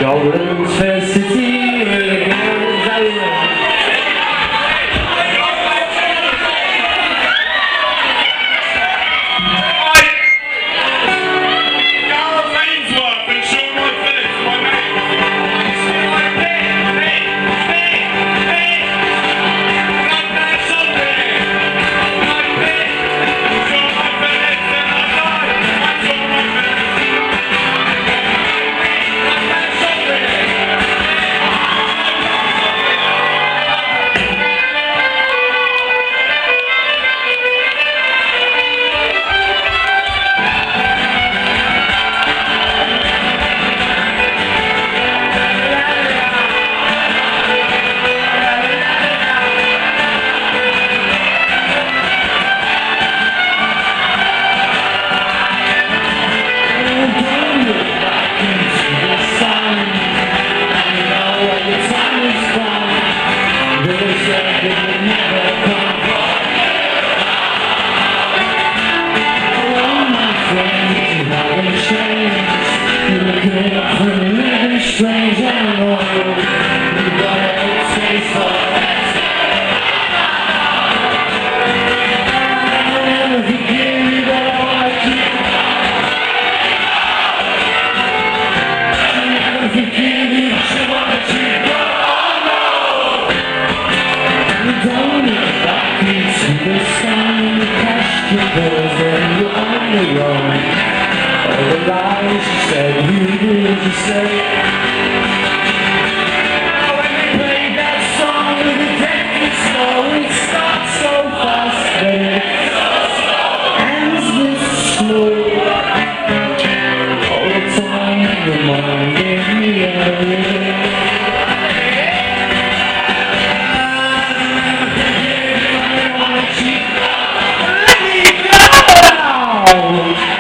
Golden Fair City, where the girls are. Strange animal, you gotta taste for it. I'll never forgive you, but I like you. I'll never forgive you, but you want you. Oh no! You don't look back into the sun. You crashed your doors and you're on your own. All the lies you said, who did you say? Let me go!